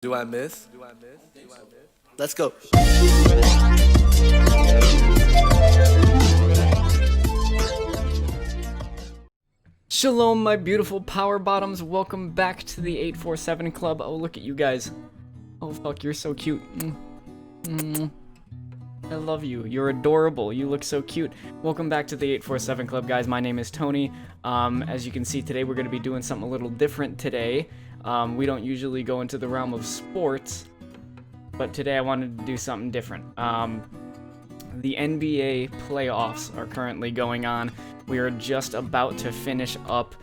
Do I miss? Let's go. Shalom, my beautiful power bottoms. Welcome back to the 847 Club. Oh, look at you guys. Oh, fuck, you're so cute. I love you. You're adorable. You look so cute. Welcome back to the 847 Club, guys. My name is Tony. As you can see, today we're going to be doing something a little different today. We don't usually go into the realm of sports, but today I wanted to do something different. The NBA playoffs are currently going on. We are just about to finish up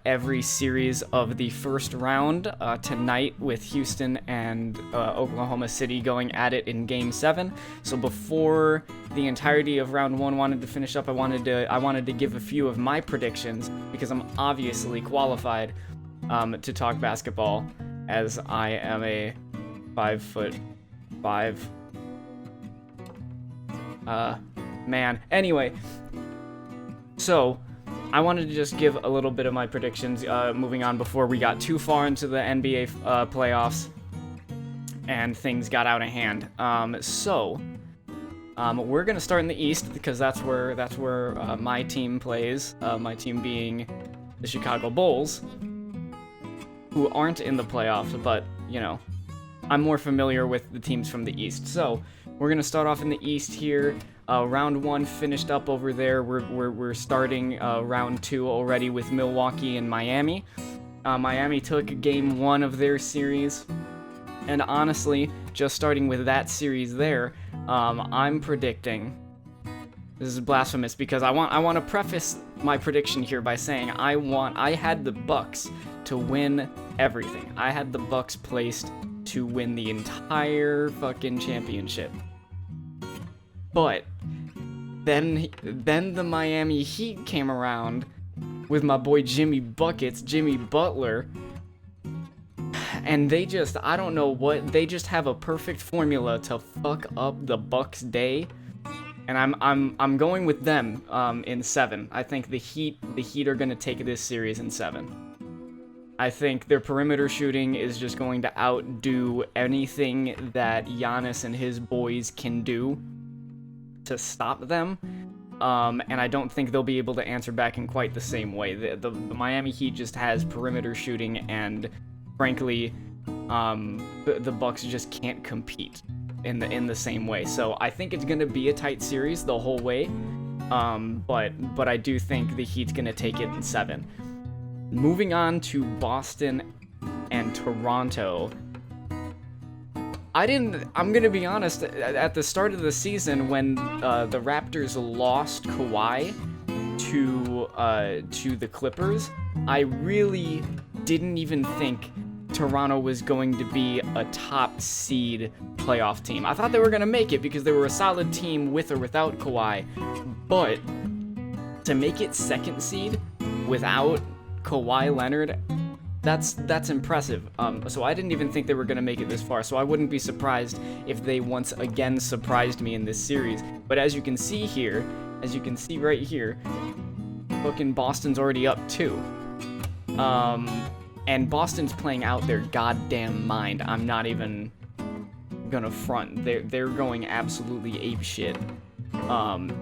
every series of the first round tonight with Houston and Oklahoma City going at it in Game 7. So before the entirety of round 1 wanted to finish up, I wanted to give a few of my predictions because I'm obviously qualified to talk basketball, as I am a 5'5" man. Anyway, so I wanted to just give a little bit of my predictions moving on before we got too far into the NBA playoffs and things got out of hand. We're gonna start in the East because that's where my team plays. My team being the Chicago Bulls, who aren't in the playoffs, but you know, I'm more familiar with the teams from the East. So we're gonna start off in the East here. Round 1 finished up over there. We're starting round 2 already with Milwaukee and Miami. Miami took game 1 of their series, and honestly, just starting with that series there, I'm predicting. This is blasphemous because I want to preface my prediction here by saying I had the Bucks to win everything. I had the Bucks placed to win the entire fucking championship. But then the Miami Heat came around with my boy Jimmy Butler, and they just, I don't know what, they just have a perfect formula to fuck up the Bucks' day. And I'm going with them in 7. I think the Heat are going to take this series in 7. I think their perimeter shooting is just going to outdo anything that Giannis and his boys can do to stop them. And I don't think they'll be able to answer back in quite the same way. The Miami Heat just has perimeter shooting, and frankly, the Bucks just can't compete in the same way. So I think it's going to be a tight series the whole way. But I do think the Heat's going to take it in 7. Moving on to Boston and Toronto. I'm gonna be honest, at the start of the season when the Raptors lost Kawhi to the Clippers, I really didn't even think Toronto was going to be a top seed playoff team. I thought they were gonna make it because they were a solid team with or without Kawhi, but to make it second seed without Kawhi Leonard, that's impressive. So I didn't even think they were going to make it this far, so I wouldn't be surprised if they once again surprised me in this series. But as you can see right here, fucking Boston's already up 2. And Boston's playing out their goddamn mind. I'm not even gonna front. They're going absolutely apeshit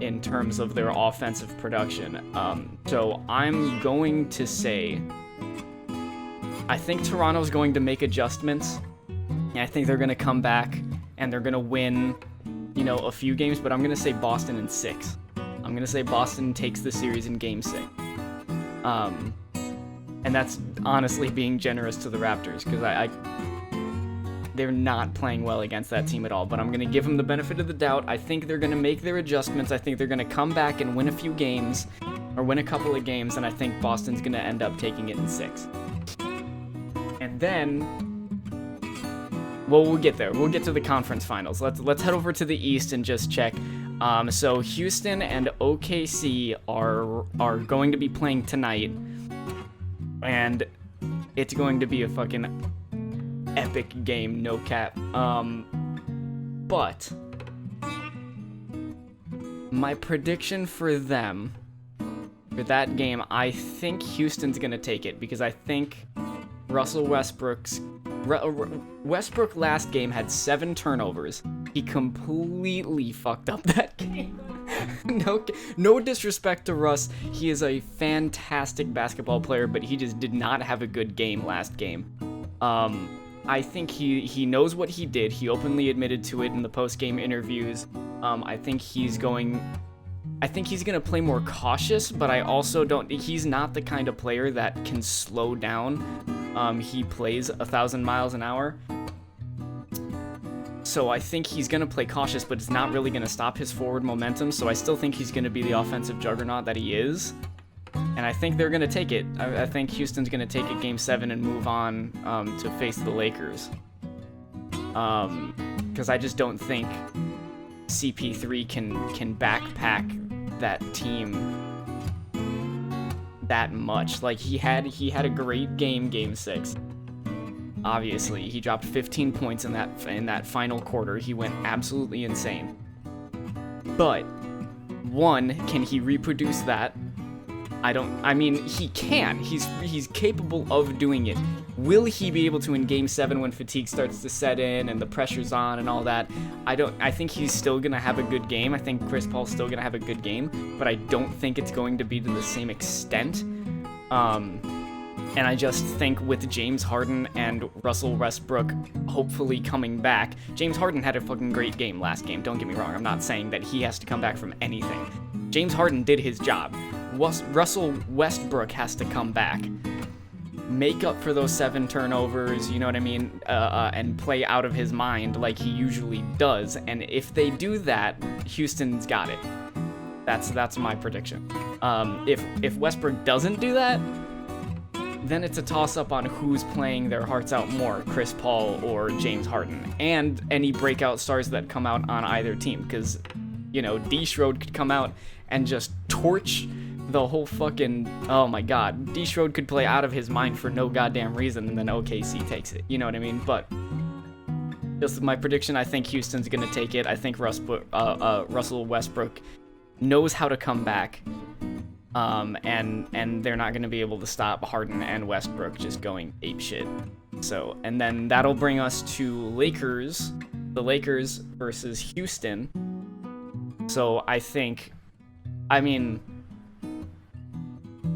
in terms of their offensive production. So I'm going to say, I think Toronto's going to make adjustments, and I think they're going to come back, and they're going to win, a few games, but I'm going to say Boston in 6. I'm going to say Boston takes the series in Game 6. And that's honestly being generous to the Raptors, because they're not playing well against that team at all, but I'm going to give them the benefit of the doubt. I think they're going to make their adjustments. I think they're going to come back and win a few games, or win a couple of games, and I think Boston's going to end up taking it in 6. And then, well, we'll get there. We'll get to the conference finals. Let's head over to the East and just check. So Houston and OKC are going to be playing tonight, and it's going to be a fucking epic game, no cap. But my prediction for them, for that game, I think Houston's gonna take it because I think Russell Westbrook's Westbrook last game had 7 turnovers. He completely fucked up that game. No disrespect to Russ. He is a fantastic basketball player, but he just did not have a good game last game. I think he knows what he did. He openly admitted to it in the post-game interviews. I think he's gonna play more cautious, but I also don't. He's not the kind of player that can slow down. He plays 1,000 miles an hour. So I think he's gonna play cautious, but it's not really gonna stop his forward momentum. So I still think he's gonna be the offensive juggernaut that he is. And I think they're gonna take it. I think Houston's gonna take it Game 7 and move on to face the Lakers. Because I just don't think CP3 can backpack that team that much. Like he had a great Game 6. Obviously, he dropped 15 points in that final quarter. He went absolutely insane. But one, can he reproduce that? I mean, he can. He's capable of doing it. Will he be able to in Game 7 when fatigue starts to set in and the pressure's on and all that? I think he's still gonna have a good game. I think Chris Paul's still gonna have a good game, but I don't think it's going to be to the same extent. And I just think with James Harden and Russell Westbrook hopefully coming back, James Harden had a fucking great game last game, don't get me wrong. I'm not saying that he has to come back from anything. James Harden did his job. Russell Westbrook has to come back, make up for those 7 turnovers, you know what I mean, and play out of his mind like he usually does. And if they do that, Houston's got it. That's my prediction. If Westbrook doesn't do that, then it's a toss-up on who's playing their hearts out more, Chris Paul or James Harden, and any breakout stars that come out on either team, because, you know, D. Schroed could come out and just torch the whole fucking, oh my god, D. Schroed could play out of his mind for no goddamn reason, and then OKC takes it, you know what I mean? But just my prediction, I think Houston's gonna take it. I think Russell Westbrook knows how to come back. And they're not going to be able to stop Harden and Westbrook just going apeshit. So, and then that'll bring us to the Lakers versus Houston. So I mean,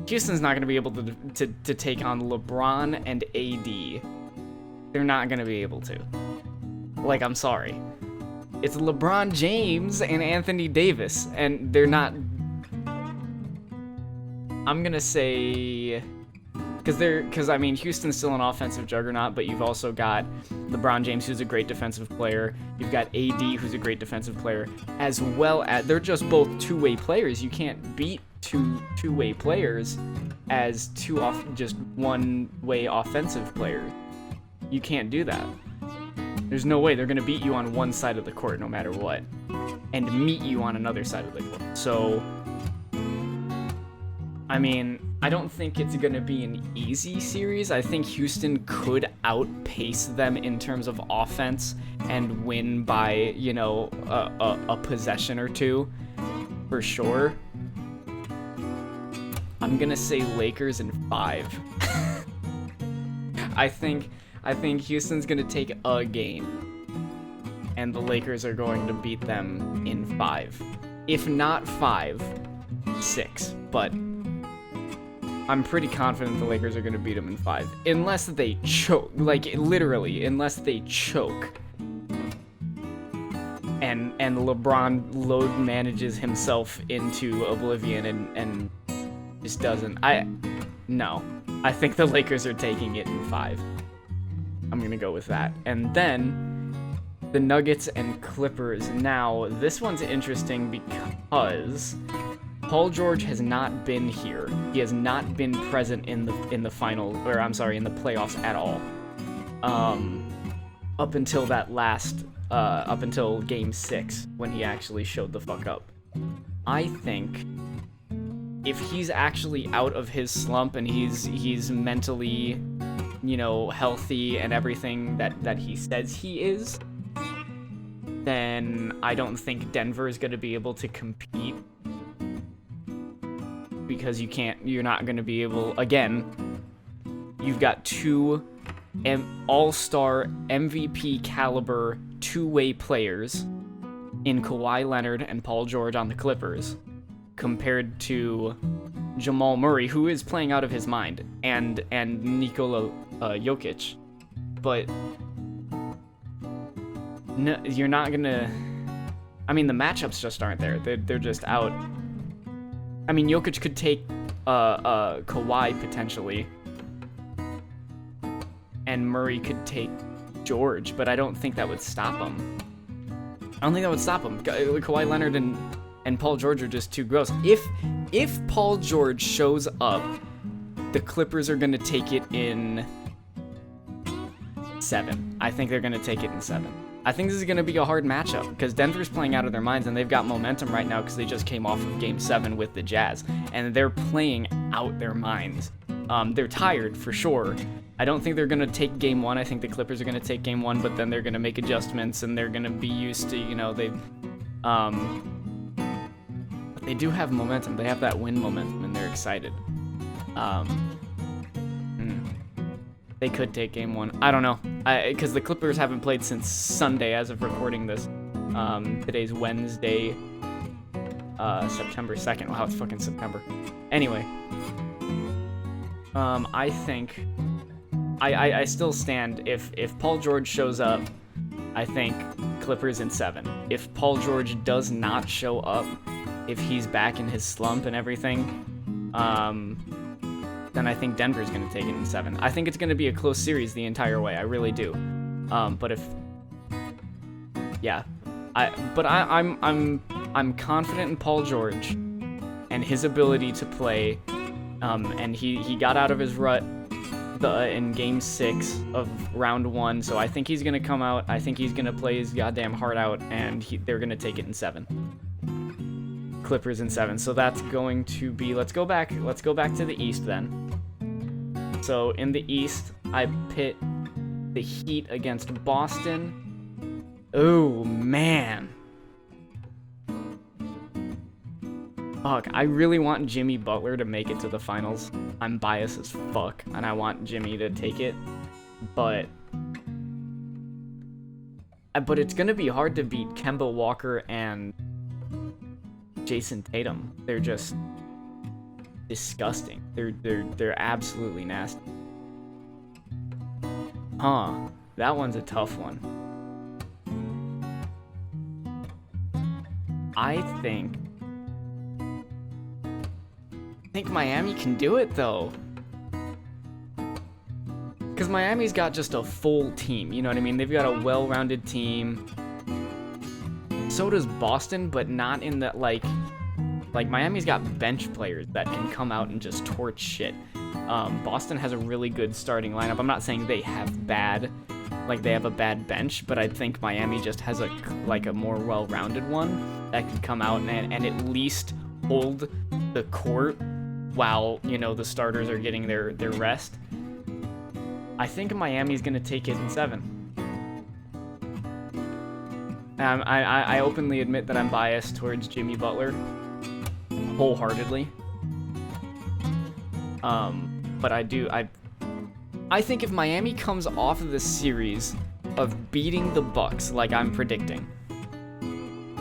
Houston's not going to be able to take on LeBron and AD. They're not going to be able to. Like, I'm sorry. It's LeBron James and Anthony Davis, and they're not. I'm gonna say, because I mean, Houston's still an offensive juggernaut, but you've also got LeBron James, who's a great defensive player. You've got AD, who's a great defensive player, as well as they're just both two-way players. You can't beat two-way players as just one-way offensive players. You can't do that. There's no way they're gonna beat you on one side of the court, no matter what, and meet you on another side of the court. So, I mean, I don't think it's going to be an easy series. I think Houston could outpace them in terms of offense and win by, you know, a possession or two, for sure. I'm going to say Lakers in 5. I think Houston's going to take a game, and the Lakers are going to beat them in 5. If not 5, 6, but I'm pretty confident the Lakers are going to beat them in 5. Unless they choke. Like, literally, unless they choke. And LeBron load manages himself into oblivion and just doesn't. No. I think the Lakers are taking it in 5. I'm going to go with that. And then the Nuggets and Clippers. Now, this one's interesting because Paul George has not been here. He has not been present in the final, or I'm sorry, in the playoffs at all. Up until up until Game 6, when he actually showed the fuck up. I think if he's actually out of his slump and he's mentally, you know, healthy and everything that he says he is, then I don't think Denver is going to be able to compete. Because you're not going to be able, again, you've got two all-star MVP caliber two-way players in Kawhi Leonard and Paul George on the Clippers, compared to Jamal Murray, who is playing out of his mind, and Nikola Jokic. But no, you're not gonna. I mean, the matchups just aren't there. They're just out. I mean, Jokic could take Kawhi potentially, and Murray could take George, but I don't think that would stop him. Kawhi Leonard and Paul George are just too gross. If Paul George shows up, the Clippers are gonna take it in 7. I think they're gonna take it in 7. I think this is gonna be a hard matchup because Denver's playing out of their minds and they've got momentum right now because they just came off of Game 7 with the Jazz and they're playing out their minds. They're tired for sure. I don't think they're gonna take Game 1. I think the Clippers are gonna take Game 1, but then they're gonna make adjustments and they're gonna be used to, they do have momentum. They have that win momentum and they're excited. They could take Game 1. I don't know, because the Clippers haven't played since Sunday as of recording this. Today's Wednesday, September 2nd. Wow, it's fucking September. Anyway, I think I still stand. If Paul George shows up, I think Clippers in 7. If Paul George does not show up, if he's back in his slump and everything, then I think Denver's going to take it in 7. I think it's going to be a close series the entire way. I really do. But I'm confident in Paul George and his ability to play. And he got out of his rut in Game 6 of Round 1, so I think he's going to come out. I think he's going to play his goddamn heart out, and they're going to take it in 7. Clippers in 7. So that's going to be. Let's go back to the East then. So in the East, I pit the Heat against Boston. Oh man. Fuck, I really want Jimmy Butler to make it to the finals. I'm biased as fuck, and I want Jimmy to take it. But it's gonna be hard to beat Kemba Walker and Jason Tatum. They're just disgusting. They're absolutely nasty. Huh. That one's a tough one. I think Miami can do it though. Because Miami's got just a full team, you know what I mean? They've got a well-rounded team. So does Boston, but not in that like Miami's got bench players that can come out and just torch shit. Boston has a really good starting lineup. I'm not saying they have they have a bad bench, but I think Miami just has a more well-rounded one that can come out and at least hold the court while, the starters are getting their rest. I think Miami's going to take it in 7. I openly admit that I'm biased towards Jimmy Butler, wholeheartedly. But I think if Miami comes off of this series of beating the Bucks like I'm predicting,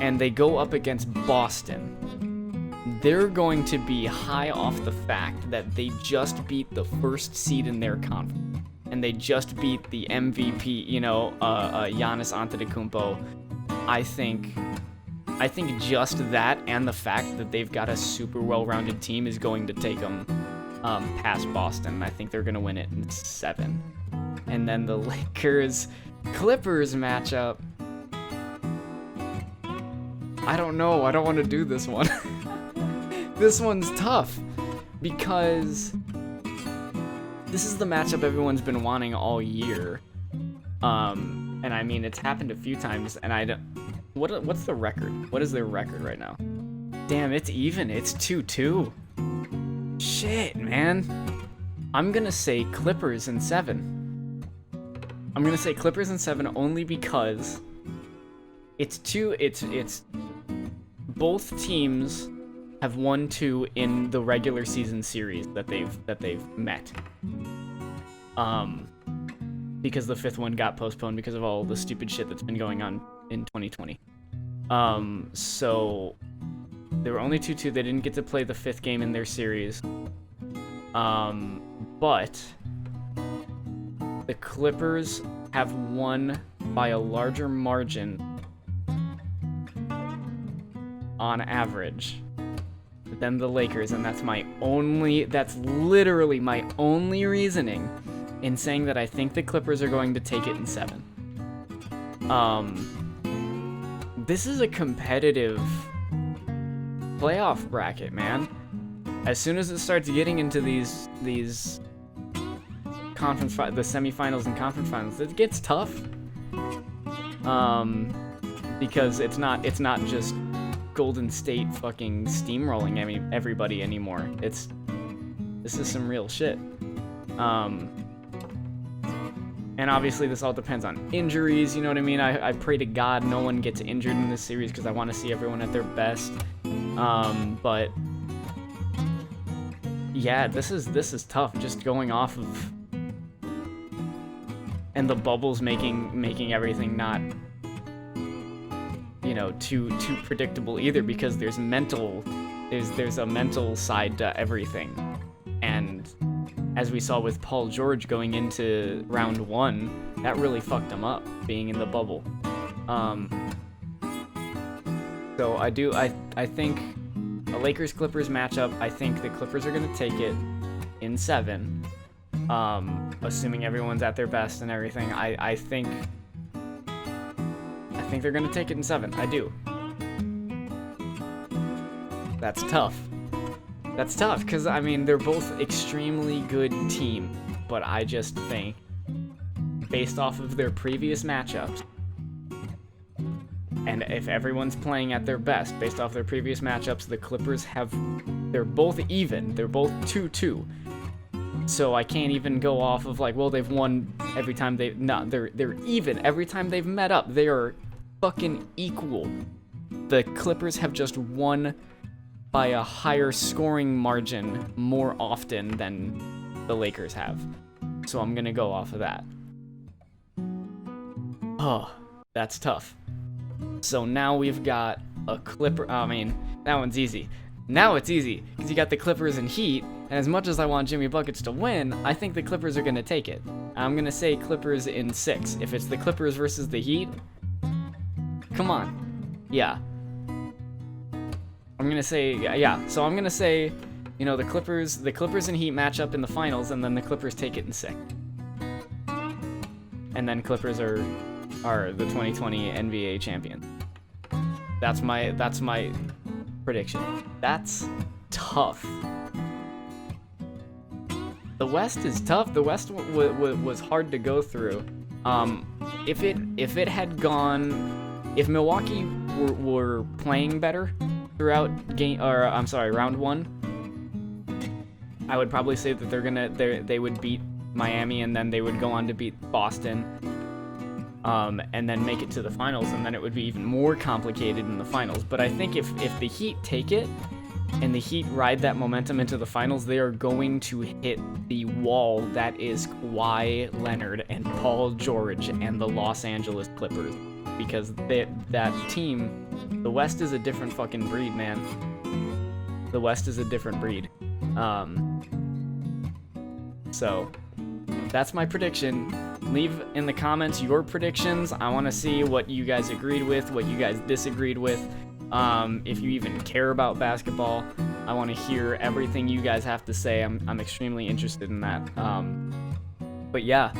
and they go up against Boston, they're going to be high off the fact that they just beat the first seed in their conference, and they just beat the MVP, Giannis Antetokounmpo. I think just that and the fact that they've got a super well-rounded team is going to take them past Boston. I think they're going to win it in 7. And then the Lakers-Clippers matchup. I don't know. I don't want to do this one. This one's tough because this is the matchup everyone's been wanting all year. And I mean, it's happened a few times, and I don't. What's the record? What is their record right now? Damn, it's even. It's 2-2. Shit, man. I'm gonna say Clippers in 7. I'm gonna say Clippers in 7 only because it's both teams have won 2 in the regular season series that they've met. because the 5th one got postponed because of all the stupid shit that's been going on in 2020. So there were only 2-2. They didn't get to play the 5th game in their series. But the Clippers have won by a larger margin on average than the Lakers, and that's literally my only reasoning in saying that I think the Clippers are going to take it in 7. This is a competitive playoff bracket, man. As soon as it starts getting into these the semifinals and conference finals, it gets tough. Because it's not just Golden State fucking steamrolling everybody anymore. This is some real shit. And obviously this all depends on injuries, you know what I mean? I pray to God no one gets injured in this series because I want to see everyone at their best. But yeah, this is tough, just going off of, and the bubbles making everything not, you know, too predictable either, because there's a mental side to everything. And as we saw with Paul George going into round 1, that really fucked him up, being in the bubble. So I think a Lakers-Clippers matchup, I think the Clippers are going to take it in 7, assuming everyone's at their best and everything. I think they're going to take it in 7. I do. That's tough. That's tough, because, I mean, they're both extremely good teams, but I just think, based off of their previous matchups, and if everyone's playing at their best, based off their previous matchups, the Clippers they're both even. They're both 2-2. So I can't even go off of, like, well, they've won every time they're even. Every time they've met up, they are fucking equal. The Clippers have just won by a higher scoring margin more often than the Lakers have. So I'm gonna go off of that. Oh, that's tough. So now we've got a Clipper. I mean, that one's easy. Now it's easy, because you got the Clippers and Heat, and as much as I want Jimmy Buckets to win, I think the Clippers are gonna take it. I'm gonna say Clippers in 6. If it's the Clippers versus the Heat, come on. Yeah. I'm gonna say, yeah. So I'm gonna say, you know, the Clippers and Heat match up in the finals, and then the Clippers take it in 6. And then Clippers are the 2020 NBA champions. That's my prediction. That's tough. The West is tough. The West was hard to go through. If Milwaukee were playing better throughout round 1, I would probably say that they would beat Miami, and then they would go on to beat Boston, and then make it to the finals, and then it would be even more complicated in the finals. But I think if the Heat take it, and the Heat ride that momentum into the finals, they are going to hit the wall that is Kawhi Leonard and Paul George and the Los Angeles Clippers. Because that team, the West is a different fucking breed, man. The West is a different breed. So, that's my prediction. Leave in the comments your predictions. I want to see what you guys agreed with, what you guys disagreed with. If you even care about basketball, I want to hear everything you guys have to say. I'm extremely interested in that. But yeah,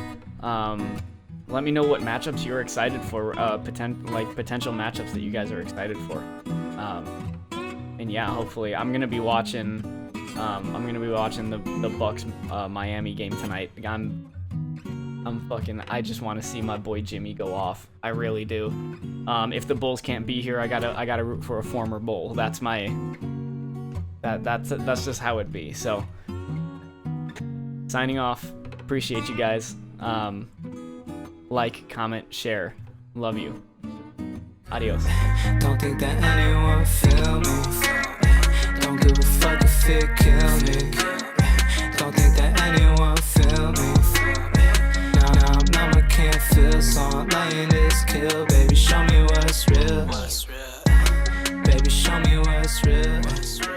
let me know what matchups you're excited for, potential matchups that you guys are excited for. And yeah, hopefully I'm gonna be watching the Bucks Miami game tonight. I just want to see my boy Jimmy go off. I really do. If the Bulls can't be here, I gotta root for a former Bull. That's just how it be. So, signing off. Appreciate you guys. Like, comment, share. Love you. Adios. Don't think that anyone feel me. Don't give a fuck if it kill me. Don't think that anyone feel me. Now I'm feel, so I'm laying this kill. Baby, show me what's real. Baby, show me what's real.